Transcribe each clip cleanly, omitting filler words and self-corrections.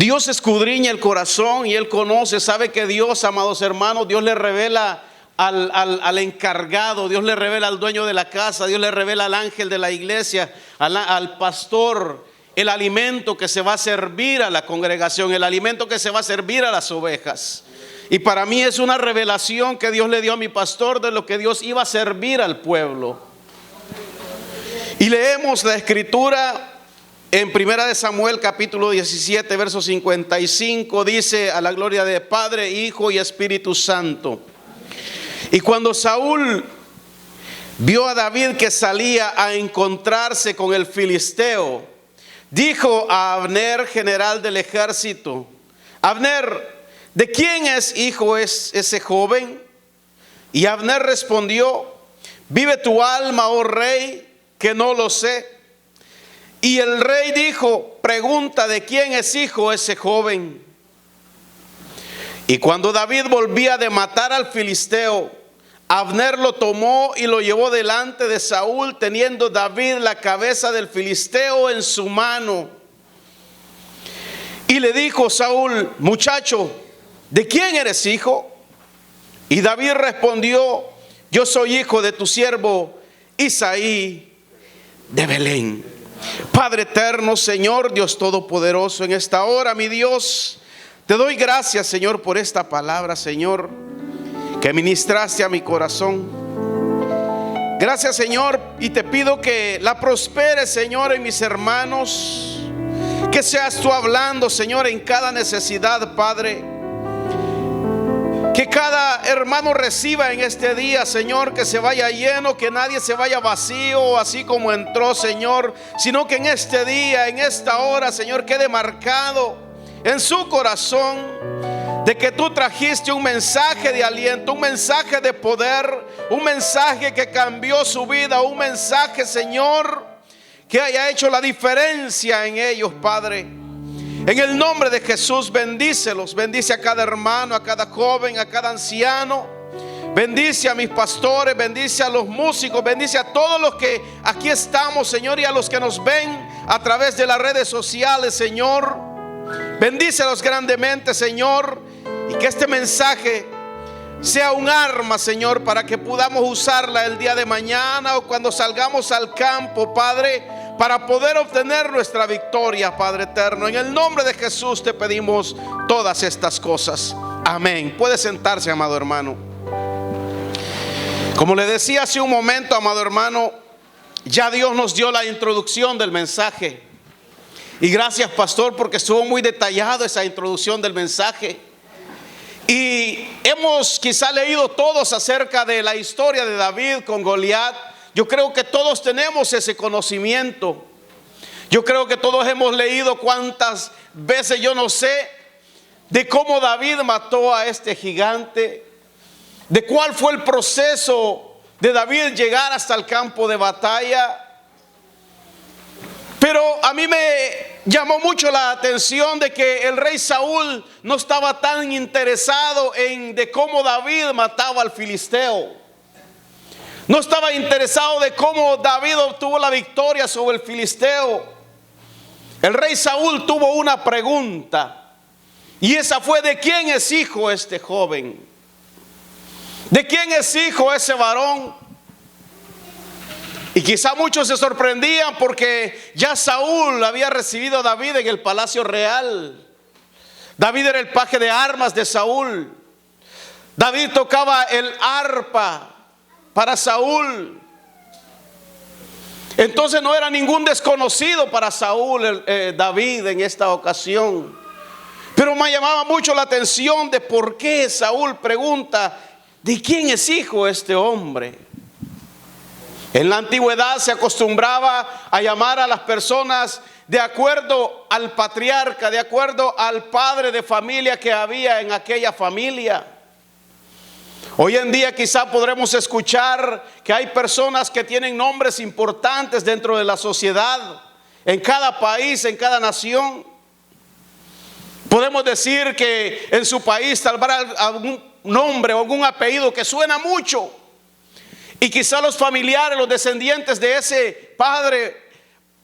Dios escudriña el corazón y Él conoce, sabe que Dios, amados hermanos, Dios le revela al encargado, Dios le revela al dueño de la casa, Dios le revela al ángel de la iglesia, al pastor, el alimento que se va a servir a la congregación, el alimento que se va a servir a las ovejas. Y para mí es una revelación que Dios le dio a mi pastor de lo que Dios iba a servir al pueblo. Y leemos la escritura en 1 Samuel capítulo 17 verso 55, dice: a la gloria de Padre, Hijo y Espíritu Santo. Y cuando Saúl vio a David que salía a encontrarse con el filisteo, dijo a Abner, general del ejército: Abner, ¿de quién es hijo ese joven? Y Abner respondió: vive tu alma, oh rey, que no lo sé. Y el rey dijo: pregunta de quién es hijo ese joven. Y cuando David volvía de matar al filisteo, Abner lo tomó y lo llevó delante de Saúl, teniendo David la cabeza del filisteo en su mano. Y le dijo Saúl: muchacho, ¿de quién eres hijo? Y David respondió: yo soy hijo de tu siervo Isaí de Belén. Padre eterno, Señor Dios todopoderoso, en esta hora, mi Dios, te doy gracias, Señor, por esta palabra, Señor, que ministraste a mi corazón. Gracias, Señor, y te pido que la prosperes, Señor, en mis hermanos, que seas tú hablando, Señor, en cada necesidad, Padre. Que cada hermano reciba en este día, Señor, que se vaya lleno, que nadie se vaya vacío, así como entró, Señor, sino que en este día, en esta hora, Señor, quede marcado en su corazón de que tú trajiste un mensaje de aliento, un mensaje de poder, un mensaje que cambió su vida, un mensaje, Señor, que haya hecho la diferencia en ellos, Padre. En el nombre de Jesús, bendícelos, bendice a cada hermano, a cada joven, a cada anciano. Bendice a mis pastores, bendice a los músicos, bendice a todos los que aquí estamos, Señor, y a los que nos ven a través de las redes sociales, Señor. Bendícelos grandemente, Señor, y que este mensaje sea un arma, Señor, para que podamos usarla el día de mañana o cuando salgamos al campo, Padre, para poder obtener nuestra victoria, Padre eterno. En el nombre de Jesús te pedimos todas estas cosas. Amén. Puede sentarse, amado hermano. Como le decía hace un momento, amado hermano, ya Dios nos dio la introducción del mensaje. Y gracias, pastor, porque estuvo muy detallado esa introducción del mensaje. Y hemos quizá leído todos acerca de la historia de David con Goliat. Yo creo que todos tenemos ese conocimiento. Yo creo que todos hemos leído cuántas veces, yo no sé, de cómo David mató a este gigante, de cuál fue el proceso de David llegar hasta el campo de batalla. Pero a mí me llamó mucho la atención de que el rey Saúl no estaba tan interesado en de cómo David mataba al filisteo. No estaba interesado de cómo David obtuvo la victoria sobre el filisteo. El rey Saúl tuvo una pregunta, y esa fue: ¿de quién es hijo este joven? ¿De quién es hijo ese varón? Y quizá muchos se sorprendían porque ya Saúl había recibido a David en el palacio real. David era el paje de armas de Saúl. David tocaba el arpa para Saúl. Entonces no era ningún desconocido para Saúl, David, en esta ocasión. Pero me llamaba mucho la atención de por qué Saúl pregunta: ¿de quién es hijo este hombre? En la antigüedad se acostumbraba a llamar a las personas de acuerdo al patriarca, de acuerdo al padre de familia que había en aquella familia. Hoy en día quizá podremos escuchar que hay personas que tienen nombres importantes dentro de la sociedad, en cada país, en cada nación. Podemos decir que en su país tal vez algún nombre o algún apellido que suena mucho, y quizá los familiares, los descendientes de ese padre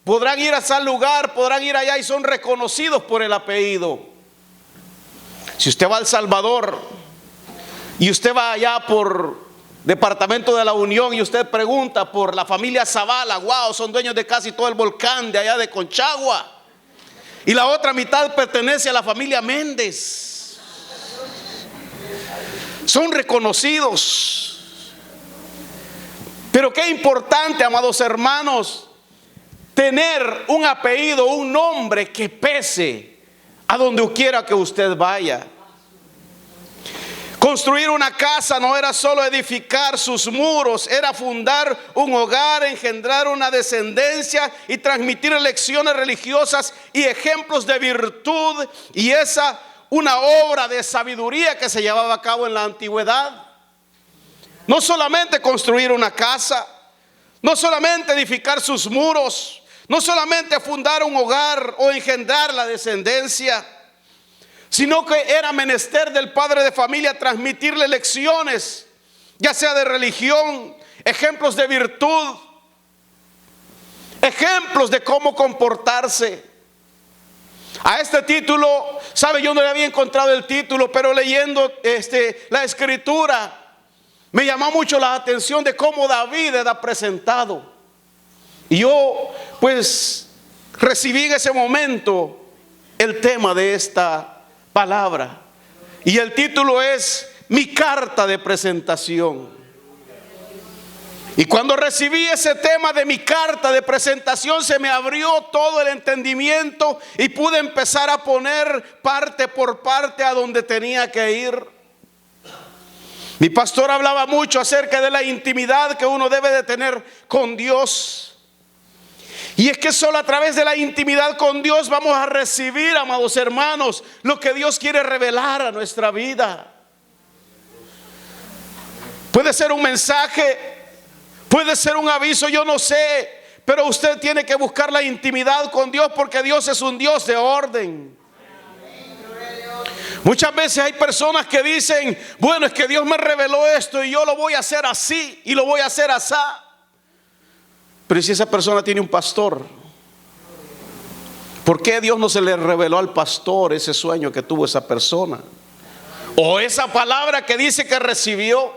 podrán ir a tal lugar, podrán ir allá y son reconocidos por el apellido. Si usted va a El Salvador y usted va allá por Departamento de la Unión y usted pregunta por la familia Zavala, wow, son dueños de casi todo el volcán de allá de Conchagua. Y la otra mitad pertenece a la familia Méndez. Son reconocidos. Pero qué importante, amados hermanos, tener un apellido, un nombre que pese a donde quiera que usted vaya. Construir una casa no era solo edificar sus muros, era fundar un hogar, engendrar una descendencia y transmitir lecciones religiosas y ejemplos de virtud. Y esa una obra de sabiduría que se llevaba a cabo en la antigüedad. No solamente construir una casa, no solamente edificar sus muros, no solamente fundar un hogar o engendrar la descendencia, sino que era menester del padre de familia transmitirle lecciones, ya sea de religión, ejemplos de virtud, ejemplos de cómo comportarse. A este título, sabe, yo no le había encontrado el título, pero leyendo la escritura, me llamó mucho la atención de cómo David era presentado. Y yo pues recibí en ese momento el tema de esta palabra. Y el título es Mi carta de presentación. Y cuando recibí ese tema de mi carta de presentación, se me abrió todo el entendimiento y pude empezar a poner parte por parte a donde tenía que ir. Mi pastor hablaba mucho acerca de la intimidad que uno debe de tener con Dios. Y es que solo a través de la intimidad con Dios vamos a recibir, amados hermanos, lo que Dios quiere revelar a nuestra vida. Puede ser un mensaje, puede ser un aviso, yo no sé, pero usted tiene que buscar la intimidad con Dios, porque Dios es un Dios de orden. Muchas veces hay personas que dicen, bueno, es que Dios me reveló esto y yo lo voy a hacer así y lo voy a hacer así. Pero si esa persona tiene un pastor, ¿por qué Dios no se le reveló al pastor ese sueño que tuvo esa persona? O esa palabra que dice que recibió.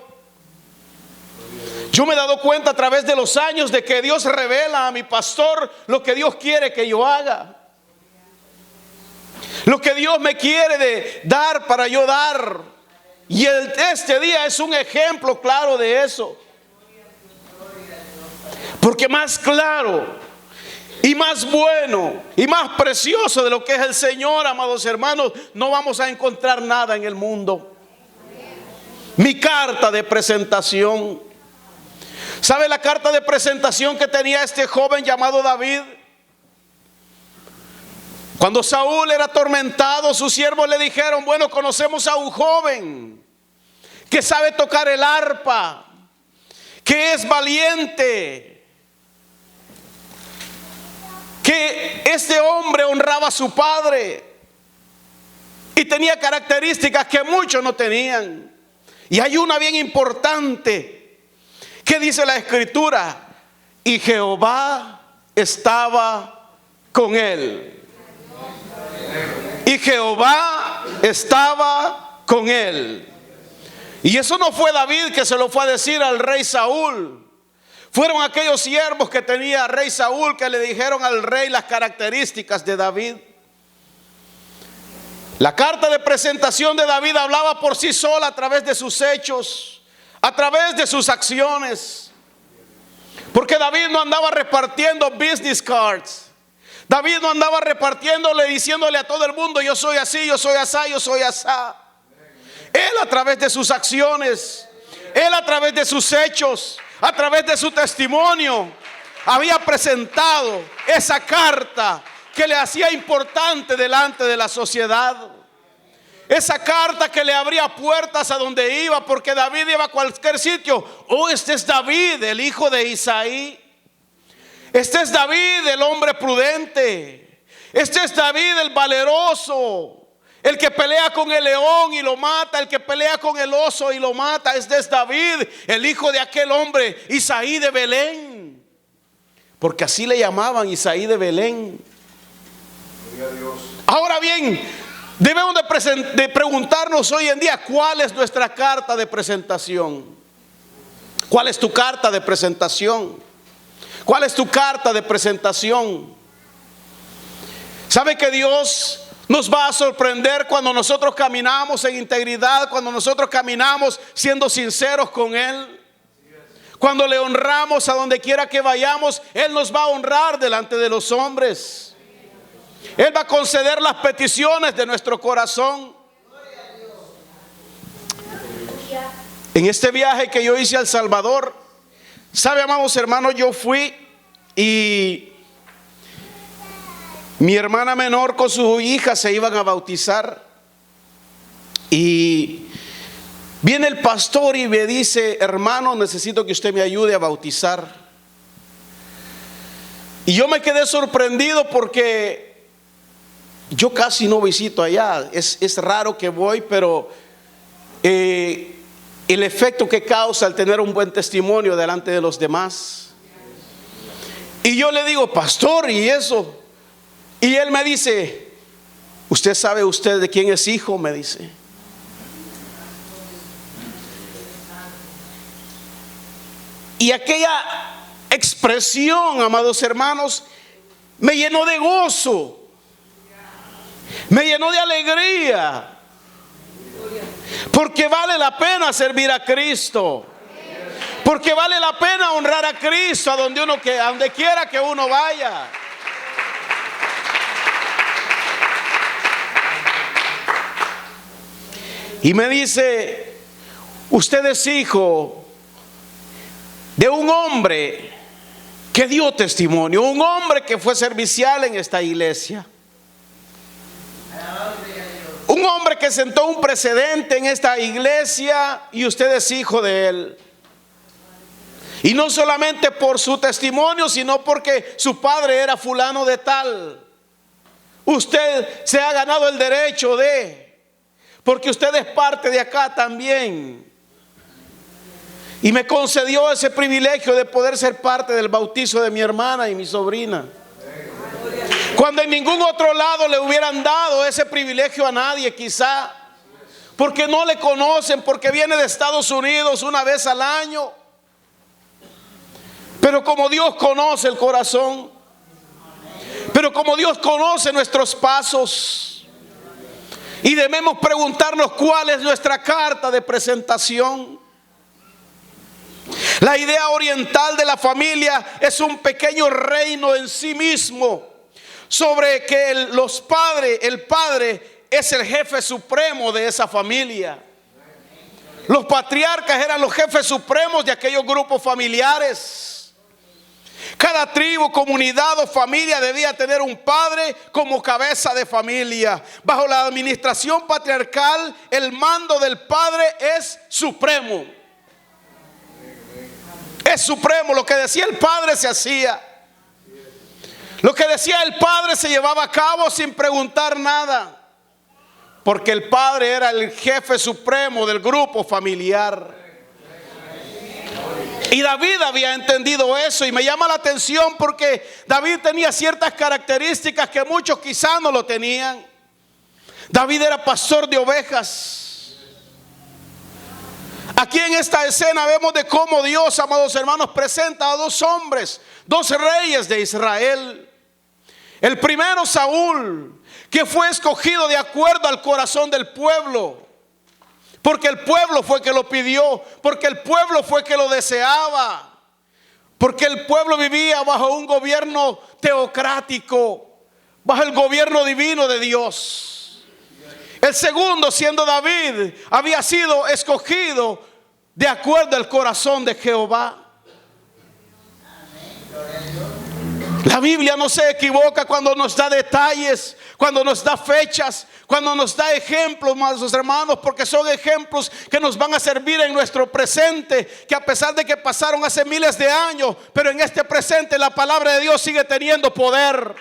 Yo me he dado cuenta a través de los años de que Dios revela a mi pastor lo que Dios quiere que yo haga. Lo que Dios me quiere dar para yo dar. Y este día es un ejemplo claro de eso. Porque más claro y más bueno y más precioso de lo que es el Señor, amados hermanos, no vamos a encontrar nada en el mundo. Mi carta de presentación. ¿Sabe la carta de presentación que tenía este joven llamado David? Cuando Saúl era atormentado, sus siervos le dijeron, bueno, conocemos a un joven que sabe tocar el arpa, que es valiente, que este hombre honraba a su padre y tenía características que muchos no tenían. Y hay una bien importante que dice la escritura: y Jehová estaba con él. Y Jehová estaba con él. Y eso no fue David que se lo fue a decir al rey Saúl. Fueron aquellos siervos que tenía rey Saúl que le dijeron al rey las características de David. La carta de presentación de David hablaba por sí sola a través de sus hechos, a través de sus acciones. Porque David no andaba repartiendo business cards. David no andaba repartiéndole, diciéndole a todo el mundo, yo soy así, yo soy así, yo soy así. Él a través de sus acciones, él a través de sus hechos, a través de su testimonio, había presentado esa carta que le hacía importante delante de la sociedad. Esa carta que le abría puertas a donde iba, porque David iba a cualquier sitio. Oh, este es David, el hijo de Isaí. Este es David, el hombre prudente. Este es David, el valeroso, el que pelea con el león y lo mata, el que pelea con el oso y lo mata. Este es David, el hijo de aquel hombre, Isaí de Belén. Porque así le llamaban, Isaí de Belén. Ahora bien, Debemos de preguntarnos hoy en día cuál es nuestra carta de presentación. ¿Cuál es tu carta de presentación? ¿Cuál es tu carta de presentación? ¿Sabe que Dios nos va a sorprender cuando nosotros caminamos en integridad, cuando nosotros caminamos siendo sinceros con Él? Cuando le honramos a donde quiera que vayamos, Él nos va a honrar delante de los hombres. Él va a conceder las peticiones de nuestro corazón. En este viaje que yo hice a El Salvador, sabe, amados hermanos, yo fui y mi hermana menor con su hija se iban a bautizar. Y viene el pastor y me dice: hermano, necesito que usted me ayude a bautizar. Y yo me quedé sorprendido porque yo casi no visito allá. Es raro que voy, pero el efecto que causa el tener un buen testimonio delante de los demás. Y yo le digo: pastor, ¿y eso? Y él me dice: ¿usted sabe usted de quién es hijo? Me dice. Y aquella expresión, amados hermanos, me llenó de gozo, me llenó de alegría, porque vale la pena servir a Cristo, porque vale la pena honrar a Cristo a donde quiera que uno vaya. Y me dice: usted es hijo de un hombre que dio testimonio, un hombre que fue servicial en esta iglesia, un hombre que sentó un precedente en esta iglesia, y usted es hijo de él. Y no solamente por su testimonio, sino porque su padre era fulano de tal. Usted se ha ganado el derecho porque usted es parte de acá también. Y me concedió ese privilegio de poder ser parte del bautizo de mi hermana y mi sobrina, cuando en ningún otro lado le hubieran dado ese privilegio a nadie, quizá porque no le conocen, porque viene de Estados Unidos una vez al año. Pero como Dios conoce el corazón, pero como Dios conoce nuestros pasos, y debemos preguntarnos cuál es nuestra carta de presentación. La idea oriental de la familia es un pequeño reino en sí mismo, sobre que el padre es el jefe supremo de esa familia. Los patriarcas eran los jefes supremos de aquellos grupos familiares. Cada tribu, comunidad o familia debía tener un padre como cabeza de familia. Bajo la administración patriarcal, el mando del padre es supremo. Es supremo. Lo que decía el padre se hacía. Lo que decía el padre se llevaba a cabo sin preguntar nada, porque el padre era el jefe supremo del grupo familiar. Y David había entendido eso, y me llama la atención porque David tenía ciertas características que muchos quizá no lo tenían. David era pastor de ovejas. Aquí en esta escena vemos de cómo Dios, amados hermanos, presenta a dos hombres, dos reyes de Israel. El primero, Saúl, que fue escogido de acuerdo al corazón del pueblo, porque el pueblo fue que lo pidió, porque el pueblo fue que lo deseaba, porque el pueblo vivía bajo un gobierno teocrático, bajo el gobierno divino de Dios. El segundo, siendo David, había sido escogido de acuerdo al corazón de Jehová. La Biblia no se equivoca cuando nos da detalles, cuando nos da fechas, cuando nos da ejemplos, amados hermanos, porque son ejemplos que nos van a servir en nuestro presente, que a pesar de que pasaron hace miles de años, pero en este presente la palabra de Dios sigue teniendo poder.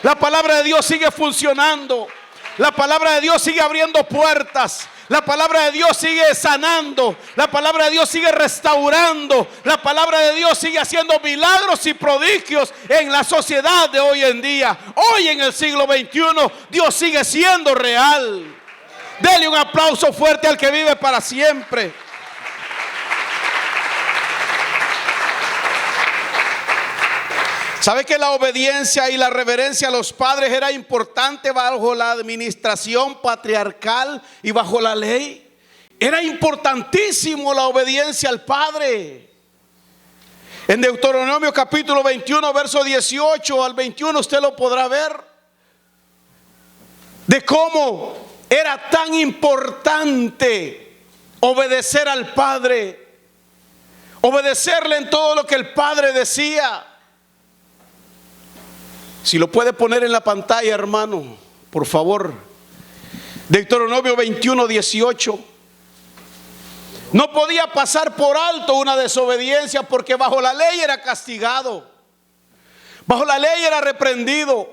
La palabra de Dios sigue funcionando. La palabra de Dios sigue abriendo puertas. La palabra de Dios sigue sanando. La palabra de Dios sigue restaurando. La palabra de Dios sigue haciendo milagros y prodigios en la sociedad de hoy en día. Hoy en el siglo XXI, Dios sigue siendo real. Dele un aplauso fuerte al que vive para siempre. ¿Sabe que la obediencia y la reverencia a los padres era importante bajo la administración patriarcal y bajo la ley? Era importantísimo la obediencia al padre. En Deuteronomio capítulo 21, verso 18 al 21, usted lo podrá ver. De cómo era tan importante obedecer al padre. Obedecerle en todo lo que el padre decía. Si lo puede poner en la pantalla, hermano, por favor. Deuteronomio 21, 18. No podía pasar por alto una desobediencia, porque bajo la ley era castigado. Bajo la ley era reprendido.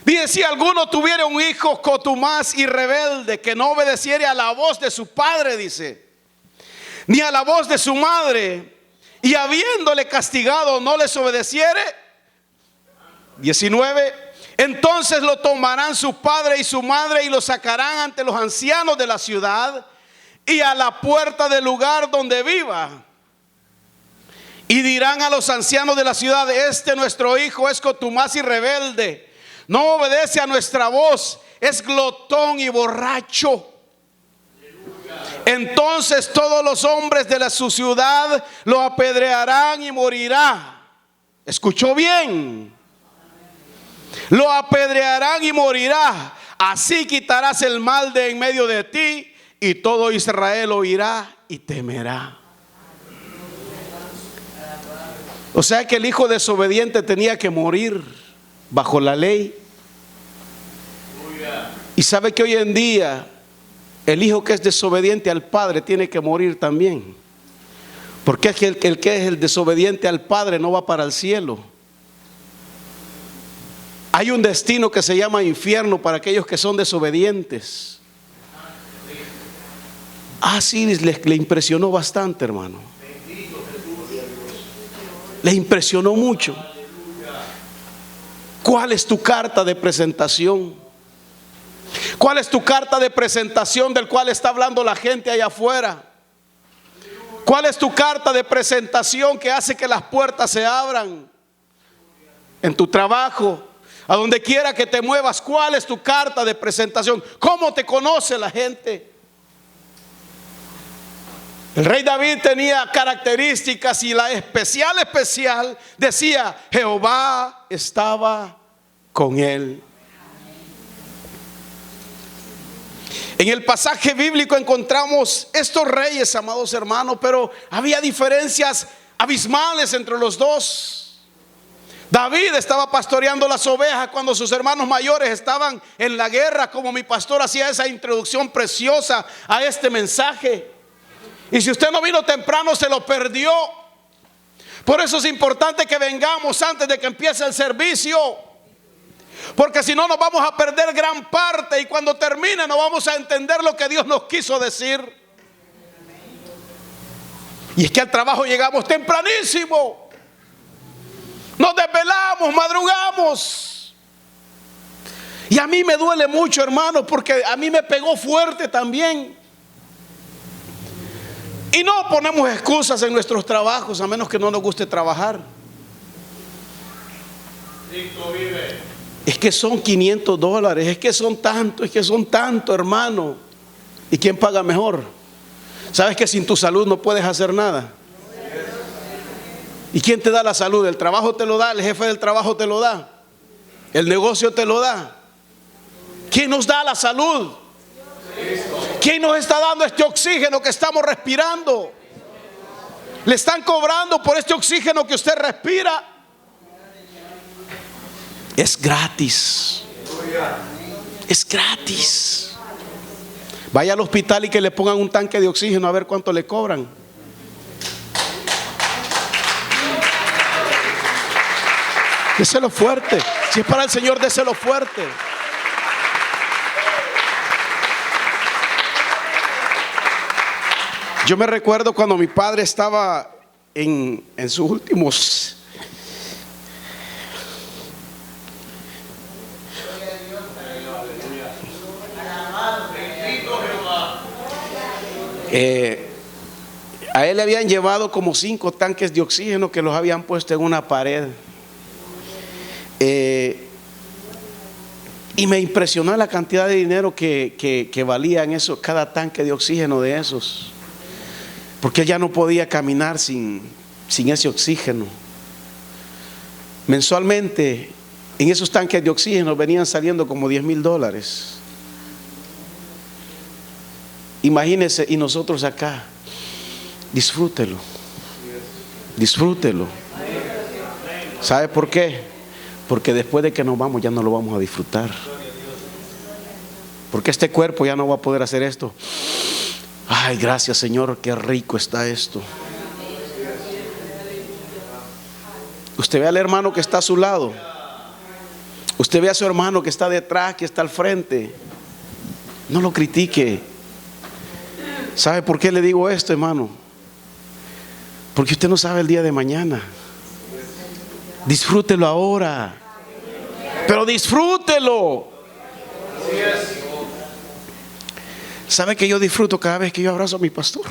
Dice: si alguno tuviera un hijo contumaz y rebelde, que no obedeciere a la voz de su padre, dice, ni a la voz de su madre, y habiéndole castigado no les obedeciere. 19. Entonces lo tomarán su padre y su madre y lo sacarán ante los ancianos de la ciudad y a la puerta del lugar donde viva. Y dirán a los ancianos de la ciudad: este nuestro hijo es contumaz y rebelde, no obedece a nuestra voz, es glotón y borracho. Entonces todos los hombres de su ciudad lo apedrearán y morirá. ¿Escuchó bien? Lo apedrearán y morirá. Así quitarás el mal de en medio de ti, y todo Israel oirá y temerá. O sea que el hijo desobediente tenía que morir bajo la ley. Y sabe que hoy en día el hijo que es desobediente al padre tiene que morir también. Porque es que el que es el desobediente al padre no va para el cielo. Hay un destino que se llama infierno para aquellos que son desobedientes. Sí, le impresionó bastante, hermano. Le impresionó mucho. ¿Cuál es tu carta de presentación? ¿Cuál es tu carta de presentación del cual está hablando la gente allá afuera? ¿Cuál es tu carta de presentación que hace que las puertas se abran? En tu trabajo, a donde quiera que te muevas, ¿cuál es tu carta de presentación? ¿Cómo te conoce la gente? El rey David tenía características, y la especial decía: Jehová estaba con él. En el pasaje bíblico encontramos estos reyes, amados hermanos, pero había diferencias abismales entre los dos. David estaba pastoreando las ovejas cuando sus hermanos mayores estaban en la guerra, como mi pastor hacía esa introducción preciosa a este mensaje. Y si usted no vino temprano, se lo perdió. Por eso es importante que vengamos antes de que empiece el servicio, porque si no nos vamos a perder gran parte, y cuando termine no vamos a entender lo que Dios nos quiso decir. Y es que al trabajo llegamos tempranísimo, nos desvelamos, madrugamos. Y a mí me duele mucho, hermano, porque a mí me pegó fuerte también. Y no ponemos excusas en nuestros trabajos, a menos que no nos guste trabajar. Es que son $500, es que son tanto, hermano. ¿Y quién paga mejor? ¿Sabes que sin tu salud no puedes hacer nada? ¿Y quién te da la salud? El trabajo te lo da, el jefe del trabajo te lo da, el negocio te lo da. ¿Quién nos da la salud? ¿Quién nos está dando este oxígeno que estamos respirando? Le están cobrando por este oxígeno que usted respira. Es gratis. Es gratis. Vaya al hospital y que le pongan un tanque de oxígeno a ver cuánto le cobran. Déselo fuerte. Si es para el Señor, déselo fuerte. Yo me recuerdo cuando mi padre estaba en sus últimos a él le habían llevado como 5 tanques de oxígeno que los habían puesto en una pared. Y me impresionó la cantidad de dinero que valían eso, cada tanque de oxígeno de esos, porque él ya no podía caminar sin ese oxígeno. Mensualmente en esos tanques de oxígeno venían saliendo como $10,000. Imagínese, y nosotros acá. Disfrútelo. Disfrútelo. ¿Sabe por qué? Porque después de que nos vamos ya no lo vamos a disfrutar. Porque este cuerpo ya no va a poder hacer esto. Ay, gracias Señor, qué rico está esto. Usted ve al hermano que está a su lado. Usted ve a su hermano que está detrás, que está al frente. No lo critique. ¿Sabe por qué le digo esto, hermano? Porque usted no sabe el día de mañana. Disfrútelo ahora. Pero disfrútelo. ¿Sabe que yo disfruto cada vez que yo abrazo a mi pastor?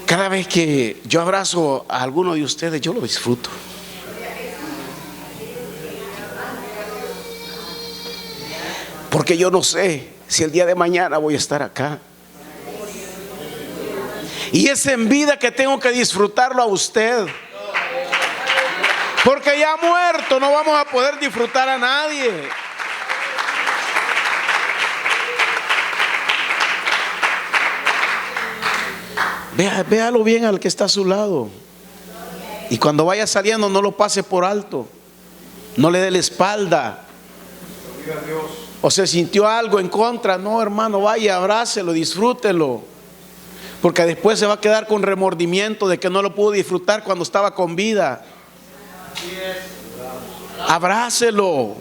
Cada vez que yo abrazo a alguno de ustedes, yo lo disfruto. Porque yo no sé si el día de mañana voy a estar acá. Y es en vida que tengo que disfrutarlo a usted. Porque ya muerto no vamos a poder disfrutar a nadie. Véalo bien al que está a su lado. Y cuando vaya saliendo no lo pase por alto. No le dé la espalda. O se sintió algo en contra. No, hermano, vaya, abrácelo, disfrútelo. Porque después se va a quedar con remordimiento de que no lo pudo disfrutar cuando estaba con vida. Abrácelo.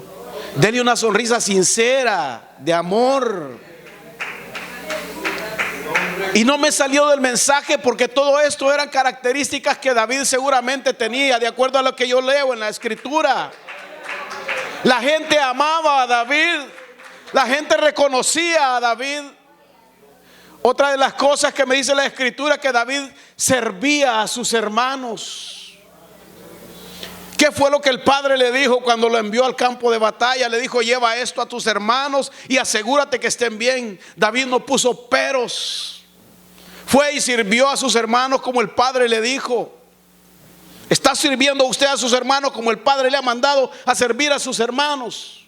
Dele una sonrisa sincera, de amor. Y no me salió del mensaje porque todo esto eran características que David seguramente tenía, de acuerdo a lo que yo leo en la escritura. La gente amaba a David. La gente reconocía a David. Otra de las cosas que me dice la escritura es que David servía a sus hermanos. ¿Qué fue lo que el padre le dijo cuando lo envió al campo de batalla? Le dijo: lleva esto a tus hermanos y asegúrate que estén bien. David no puso peros. Fue y sirvió a sus hermanos como el padre le dijo. ¿Está sirviendo usted a sus hermanos como el padre le ha mandado a servir a sus hermanos?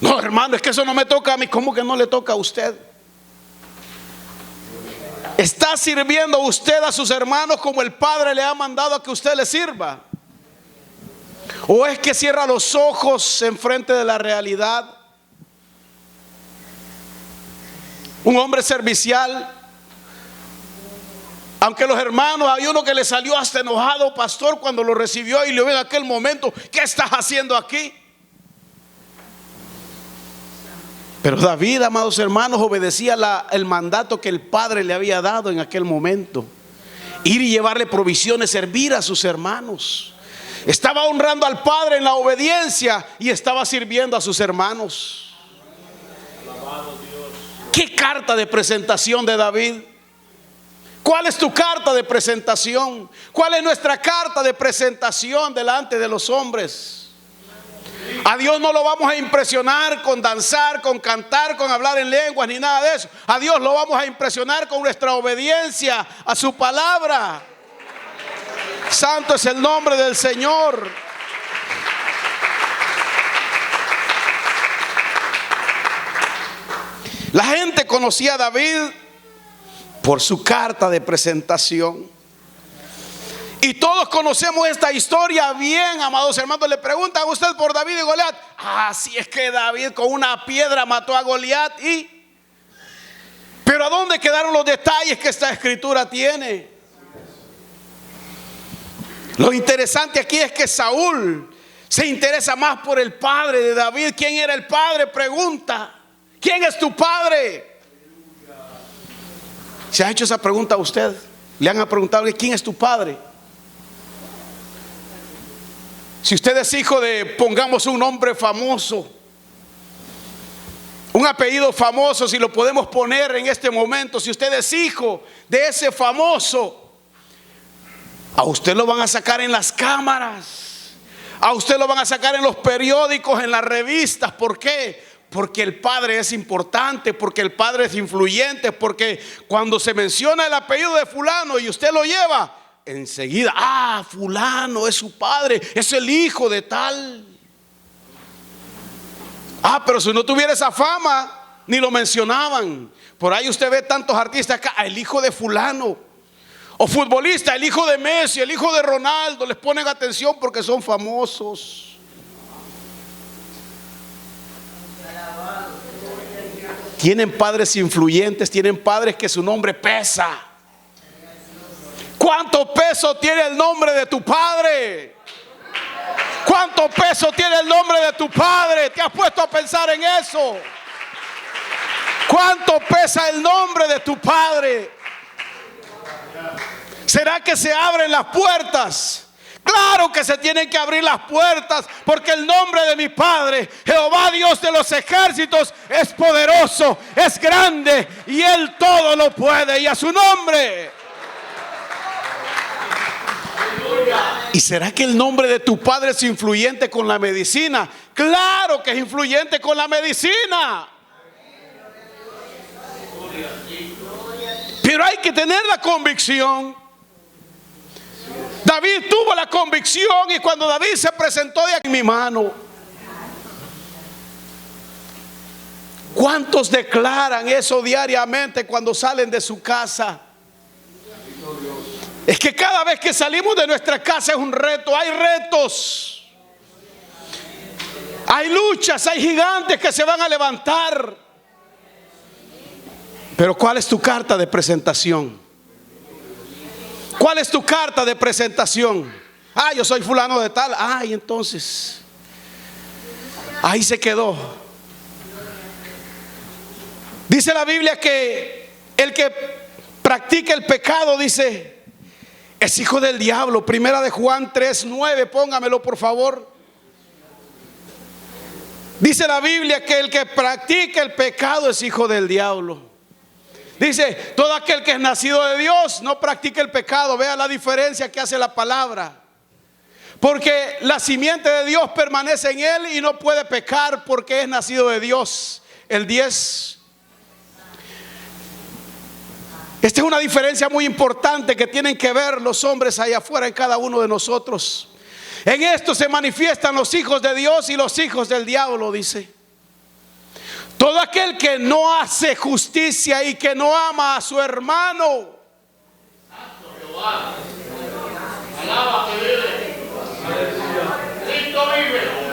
No, hermano, es que eso no me toca a mí. ¿Cómo que no le toca a usted? ¿Está sirviendo usted a sus hermanos como el padre le ha mandado a que usted le sirva? ¿O es que cierra los ojos en frente de la realidad? Un hombre servicial, aunque los hermanos, hay uno que le salió hasta enojado, pastor, cuando lo recibió y le vio en aquel momento: ¿qué estás haciendo aquí? Pero David, amados hermanos, obedecía el mandato que el padre le había dado en aquel momento: ir y llevarle provisiones, servir a sus hermanos. Estaba honrando al padre en la obediencia y estaba sirviendo a sus hermanos. ¿Qué carta de presentación de David? ¿Cuál es tu carta de presentación? ¿Cuál es nuestra carta de presentación delante de los hombres? A Dios no lo vamos a impresionar con danzar, con cantar, con hablar en lenguas, ni nada de eso. A Dios lo vamos a impresionar con nuestra obediencia a su palabra. Santo es el nombre del Señor. La gente conocía a David por su carta de presentación. Y todos conocemos esta historia bien, amados hermanos. Le preguntan a usted por David y Goliat. Así es que David con una piedra mató a Goliat. Pero ¿a dónde quedaron los detalles que esta escritura tiene? Lo interesante aquí es que Saúl se interesa más por el padre de David. ¿Quién era el padre? Pregunta. ¿Quién es tu padre? ¿Se ha hecho esa pregunta a usted? ¿Le han preguntado quién es tu padre? Si usted es hijo de, pongamos un nombre famoso, un apellido famoso, si lo podemos poner en este momento, si usted es hijo de ese famoso, a usted lo van a sacar en las cámaras, a usted lo van a sacar en los periódicos, en las revistas. ¿Por qué? Porque el padre es importante, porque el padre es influyente, porque cuando se menciona el apellido de fulano y usted lo lleva, enseguida, fulano es su padre, es el hijo de tal. Pero si no tuviera esa fama, ni lo mencionaban. Por ahí usted ve tantos artistas acá, el hijo de fulano, o futbolista, el hijo de Messi, el hijo de Ronaldo. Les ponen atención porque son famosos. Tienen padres influyentes, tienen padres que su nombre pesa. ¿Cuánto peso tiene el nombre de tu padre? ¿Cuánto peso tiene el nombre de tu padre? ¿Te has puesto a pensar en eso? ¿Cuánto pesa el nombre de tu padre? ¿Será que se abren las puertas? Claro que se tienen que abrir las puertas, porque el nombre de mi padre, Jehová Dios de los ejércitos, es poderoso, es grande y Él todo lo puede, y a su nombre. ¿Y será que el nombre de tu padre es influyente con la medicina? Claro que es influyente con la medicina. Pero hay que tener la convicción. David tuvo la convicción, y cuando David se presentó de aquí en mi mano, ¿cuántos declaran eso diariamente cuando salen de su casa? Es que cada vez que salimos de nuestra casa es un reto. Hay retos, hay luchas, hay gigantes que se van a levantar. Pero ¿cuál es tu carta de presentación? ¿Cuál es tu carta de presentación? Yo soy fulano de tal. Y entonces ahí se quedó. Dice la Biblia que el que practica el pecado, dice, es hijo del diablo. Primera de Juan 3:9, póngamelo por favor. Dice la Biblia que el que practica el pecado es hijo del diablo. Dice, todo aquel que es nacido de Dios no practica el pecado. Vea la diferencia que hace la palabra. Porque la simiente de Dios permanece en él y no puede pecar porque es nacido de Dios. El 10. Esta es una diferencia muy importante que tienen que ver los hombres allá afuera en cada uno de nosotros. En esto se manifiestan los hijos de Dios y los hijos del diablo, dice. Todo aquel que no hace justicia y que no ama a su hermano.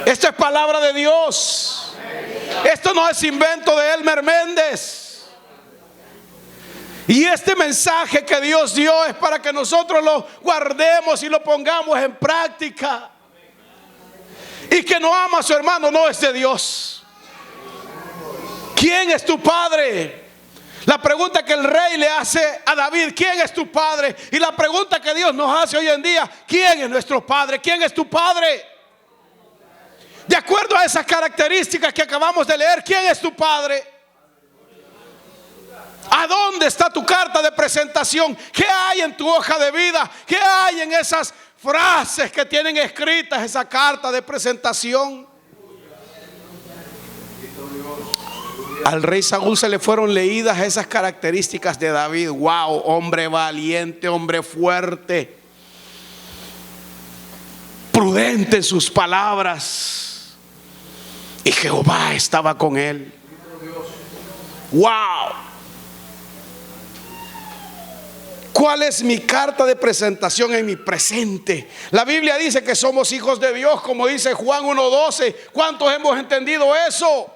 Esto es palabra de Dios. Esto no es invento de Elmer Méndez. Y este mensaje que Dios dio es para que nosotros lo guardemos y lo pongamos en práctica. Y que no ama a su hermano no es de Dios. ¿Quién es tu padre? La pregunta que el rey le hace a David, ¿quién es tu padre? Y la pregunta que Dios nos hace hoy en día, ¿quién es nuestro padre? ¿Quién es tu padre? De acuerdo a esas características que acabamos de leer, ¿quién es tu padre? ¿A dónde está tu carta de presentación? ¿Qué hay en tu hoja de vida? ¿Qué hay en esas frases que tienen escritas esa carta de presentación? Al rey Saúl se le fueron leídas esas características de David. Wow, hombre valiente, hombre fuerte, prudente en sus palabras, y Jehová estaba con él. Wow. ¿Cuál es mi carta de presentación en mi presente? La Biblia dice que somos hijos de Dios, como dice Juan 1:12. ¿Cuántos hemos entendido eso?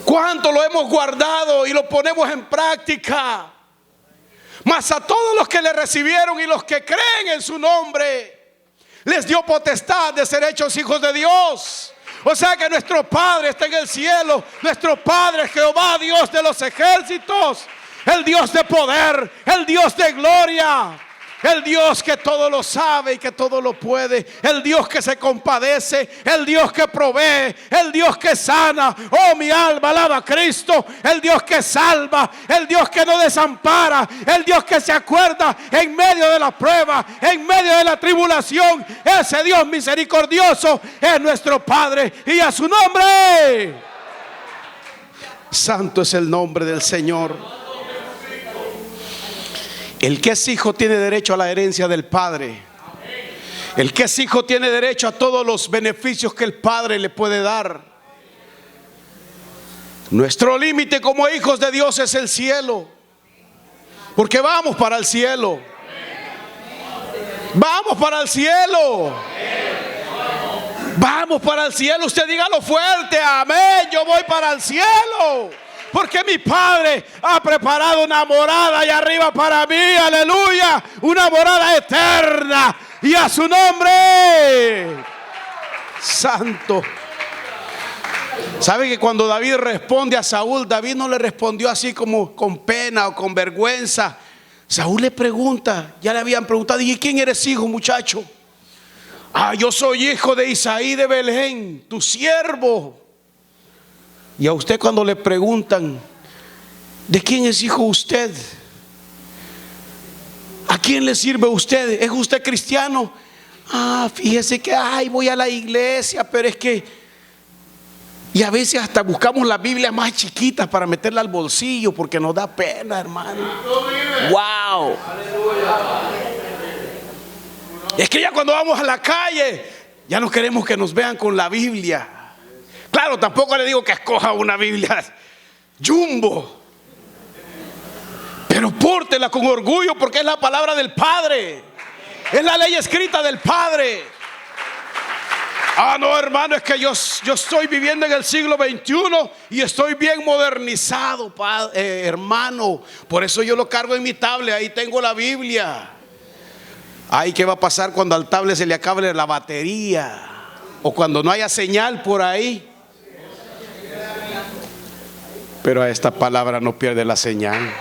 ¿Cuánto lo hemos guardado y lo ponemos en práctica? Mas a todos los que le recibieron y los que creen en su nombre, les dio potestad de ser hechos hijos de Dios. O sea que nuestro Padre está en el cielo. Nuestro Padre es Jehová, Dios de los ejércitos, el Dios de poder, el Dios de gloria, el Dios que todo lo sabe y que todo lo puede, el Dios que se compadece, el Dios que provee, el Dios que sana. Oh, mi alma alaba a Cristo, el Dios que salva, el Dios que no desampara, el Dios que se acuerda en medio de la prueba, en medio de la tribulación. Ese Dios misericordioso es nuestro Padre, y a su nombre santo es el nombre del Señor. El que es hijo tiene derecho a la herencia del Padre. El que es hijo tiene derecho a todos los beneficios que el Padre le puede dar. Nuestro límite como hijos de Dios es el cielo, porque vamos para el cielo. Vamos para el cielo. Vamos para el cielo. Usted dígalo fuerte, amén. Yo voy para el cielo, porque mi Padre ha preparado una morada allá arriba para mí, aleluya, una morada eterna, y a su nombre santo. ¿Sabe que cuando David responde a Saúl, David no le respondió así como con pena o con vergüenza? Saúl le pregunta, ya le habían preguntado, ¿y quién eres hijo, muchacho? Yo soy hijo de Isaí de Belén, tu siervo. Y a usted cuando le preguntan, ¿de quién es hijo usted? ¿A quién le sirve usted? ¿Es usted cristiano? Fíjese que voy a la iglesia, pero es que... Y a veces hasta buscamos la Biblia más chiquita para meterla al bolsillo, porque nos da pena, hermano. Wow. Es que ya cuando vamos a la calle, ya no queremos que nos vean con la Biblia. Claro, tampoco le digo que escoja una Biblia jumbo, pero pórtela con orgullo, porque es la palabra del Padre, es la ley escrita del Padre. No, hermano, es que yo estoy viviendo en el siglo XXI y estoy bien modernizado, hermano. Por eso yo lo cargo en mi tablet, ahí tengo la Biblia. ¿Qué va a pasar cuando al tablet se le acabe la batería? O cuando no haya señal por ahí. Pero a esta palabra no pierde la señal.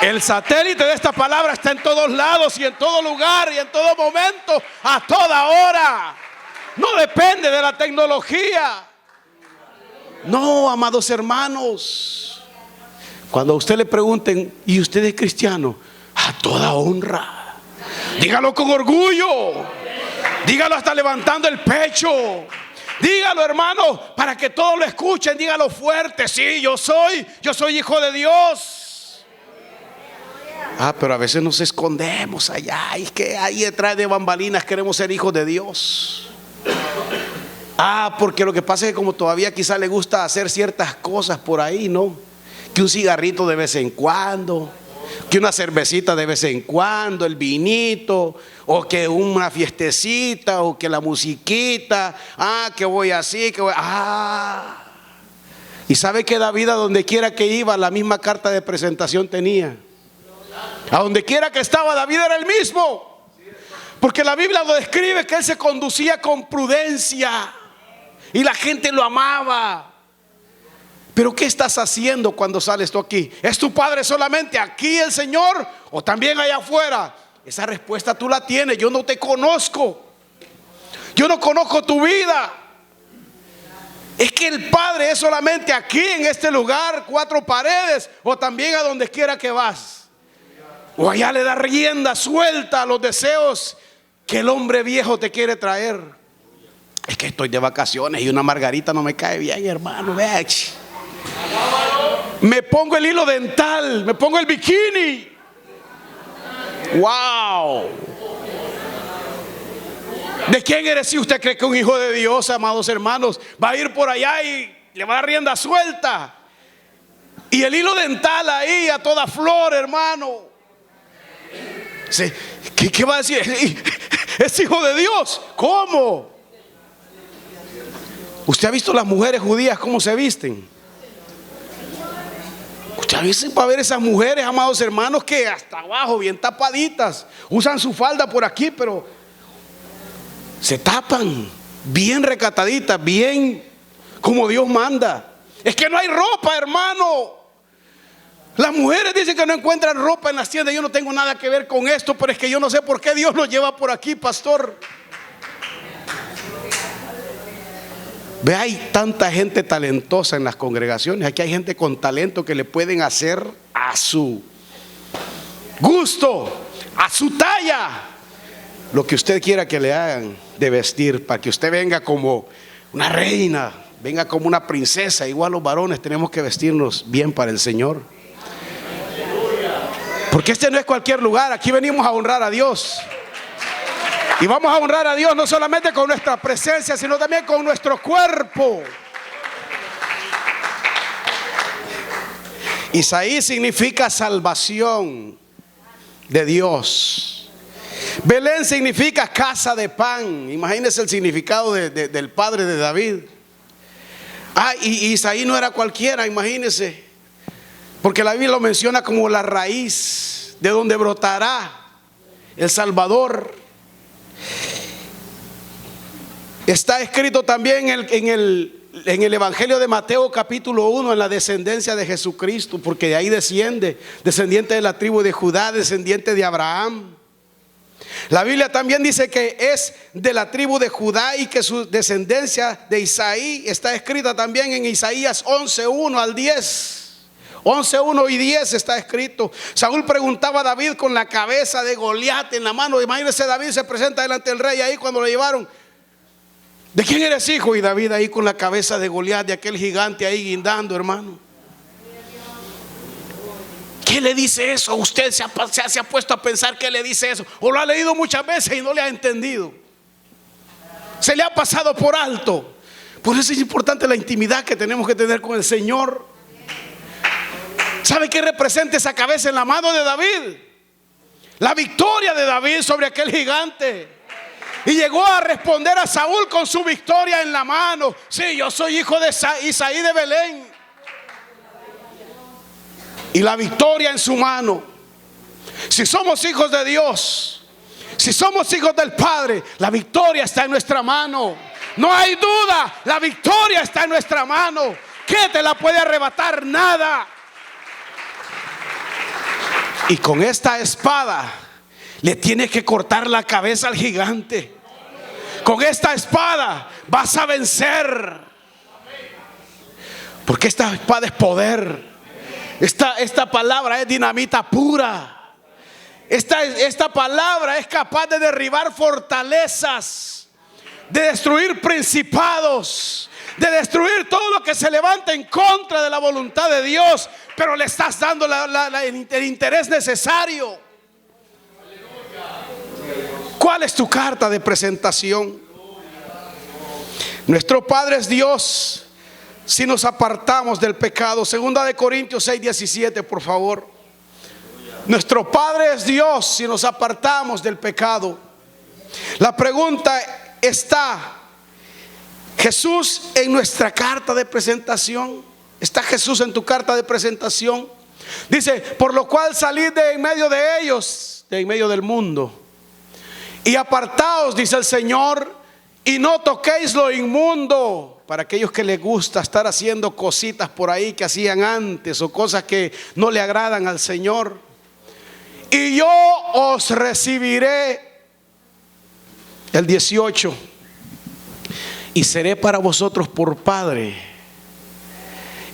El satélite de esta palabra está en todos lados y en todo lugar y en todo momento, a toda hora. No depende de la tecnología. No, amados hermanos, cuando a usted le pregunten, ¿y usted es cristiano? A toda honra. Dígalo con orgullo. Dígalo hasta levantando el pecho. Dígalo, hermano, para que todos lo escuchen. Dígalo fuerte. Sí, yo soy hijo de Dios. Pero a veces nos escondemos allá. Y que ahí detrás de bambalinas queremos ser hijos de Dios. Porque lo que pasa es que como todavía quizá le gusta hacer ciertas cosas por ahí, ¿no? Que un cigarrito de vez en cuando, que una cervecita de vez en cuando, el vinito, o que una fiestecita, o que la musiquita, que voy así, que voy, Y sabe que David, a donde quiera que iba, la misma carta de presentación tenía. A donde quiera que estaba, David era el mismo. Porque la Biblia lo describe que él se conducía con prudencia y la gente lo amaba. Pero ¿qué estás haciendo cuando sales tú aquí? ¿Es tu Padre solamente aquí el Señor o también allá afuera? Esa respuesta tú la tienes. Yo no te conozco. Yo no conozco tu vida. Es que el Padre es solamente aquí en este lugar, 4 paredes, o también a donde quiera que vas. O allá le da rienda suelta a los deseos que el hombre viejo te quiere traer. Es que estoy de vacaciones y una margarita no me cae bien, hermano. Vea, me pongo el hilo dental, me pongo el bikini. Wow. ¿De quién eres si usted cree que un hijo de Dios, amados hermanos, va a ir por allá y le va a dar rienda suelta? Y el hilo dental ahí a toda flor, hermano. ¿Qué va a decir? Es hijo de Dios. ¿Cómo? ¿Usted ha visto las mujeres judías cómo se visten? Usted a veces para ver esas mujeres, amados hermanos, que hasta abajo, bien tapaditas, usan su falda por aquí, pero se tapan bien recataditas, bien como Dios manda. Es que no hay ropa, hermano. Las mujeres dicen que no encuentran ropa en las tiendas. Yo no tengo nada que ver con esto, pero es que yo no sé por qué Dios nos lleva por aquí, pastor. Ve, hay tanta gente talentosa en las congregaciones. Aquí hay gente con talento que le pueden hacer a su gusto, a su talla, lo que usted quiera que le hagan de vestir, para que usted venga como una reina, venga como una princesa. Igual los varones tenemos que vestirnos bien para el Señor, porque este no es cualquier lugar. Aquí venimos a honrar a Dios. Y vamos a honrar a Dios no solamente con nuestra presencia, sino también con nuestro cuerpo. Isaí significa salvación de Dios. Belén significa casa de pan. Imagínense el significado del padre de David. Y Isaí no era cualquiera, imagínense, porque la Biblia lo menciona como la raíz de donde brotará el Salvador. Está escrito también en el Evangelio de Mateo capítulo 1, en la descendencia de Jesucristo, porque de ahí desciende, descendiente de la tribu de Judá, descendiente de Abraham. La Biblia también dice que es de la tribu de Judá y que su descendencia de Isaí está escrita también en Isaías 11:1 al 10. 11:1 y 10 está escrito. Saúl preguntaba a David con la cabeza de Goliat en la mano. Imagínense, David se presenta delante del rey ahí cuando lo llevaron. ¿De quién eres hijo? Y David ahí con la cabeza de Goliat, de aquel gigante ahí guindando, hermano. ¿Qué le dice eso? Usted se ha puesto a pensar qué le dice eso, o lo ha leído muchas veces y no le ha entendido. Se le ha pasado por alto. Por eso es importante la intimidad que tenemos que tener con el Señor. ¿Sabe qué representa esa cabeza en la mano de David? La victoria de David sobre aquel gigante. Y llegó a responder a Saúl con su victoria en la mano. Sí, yo soy hijo de Isaí de Belén. Y la victoria en su mano. Si somos hijos de Dios, si somos hijos del Padre, la victoria está en nuestra mano. No hay duda, la victoria está en nuestra mano. ¿Qué te la puede arrebatar? Nada. Y con esta espada le tienes que cortar la cabeza al gigante. Con esta espada vas a vencer, porque esta espada es poder. Esta palabra es dinamita pura. Esta palabra es capaz de derribar fortalezas, de destruir principados, de destruir todo lo que se levanta en contra de la voluntad de Dios. Pero le estás dando el interés necesario. ¿Cuál es tu carta de presentación? Nuestro Padre es Dios si nos apartamos del pecado. Segunda de Corintios 6:17, por favor. Nuestro Padre es Dios si nos apartamos del pecado. La pregunta está: ¿Jesús en nuestra carta de presentación? ¿Está Jesús en tu carta de presentación? Dice: por lo cual salid de en medio de ellos, de en medio del mundo, y apartaos, dice el Señor, y no toquéis lo inmundo. Para aquellos que les gusta estar haciendo cositas por ahí que hacían antes, o cosas que no le agradan al Señor. Y yo os recibiré, el 18, y seré para vosotros por Padre,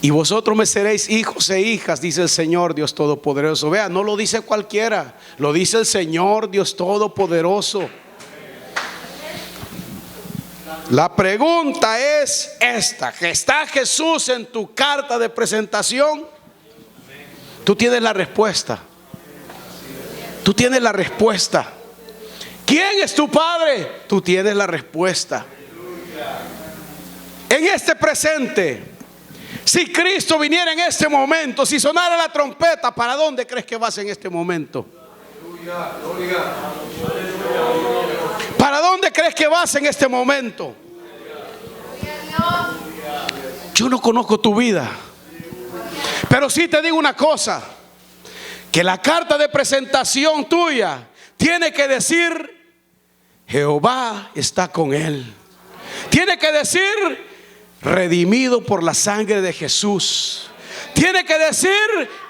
y vosotros me seréis hijos e hijas, dice el Señor Dios Todopoderoso. Vea, no lo dice cualquiera, lo dice el Señor Dios Todopoderoso. La pregunta es esta: ¿está Jesús en tu carta de presentación? Tú tienes la respuesta. Tú tienes la respuesta. ¿Quién es tu Padre? Tú tienes la respuesta. En este presente, si Cristo viniera en este momento, si sonara la trompeta, ¿para dónde crees que vas en este momento? ¿Para dónde crees que vas en este momento? Yo no conozco tu vida, Pero sí te digo una cosa, que la carta de presentación tuya tiene que decir: Jehová está con él. Tiene que decir: redimido por la sangre de Jesús. Tiene que decir: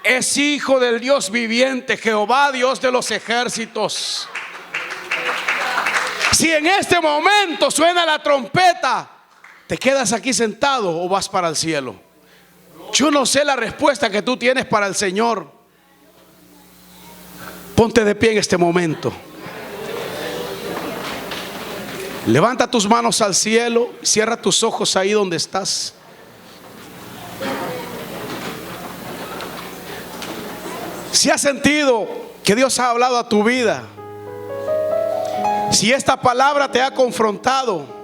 es hijo del Dios viviente, Jehová, Dios de los ejércitos. Si en este momento suena la trompeta, ¿te quedas aquí sentado o vas para el cielo? Yo no sé la respuesta que tú tienes para el Señor. Ponte de pie en este momento. Levanta tus manos al cielo, cierra tus ojos ahí donde estás. Si has sentido que Dios ha hablado a tu vida, si esta palabra te ha confrontado,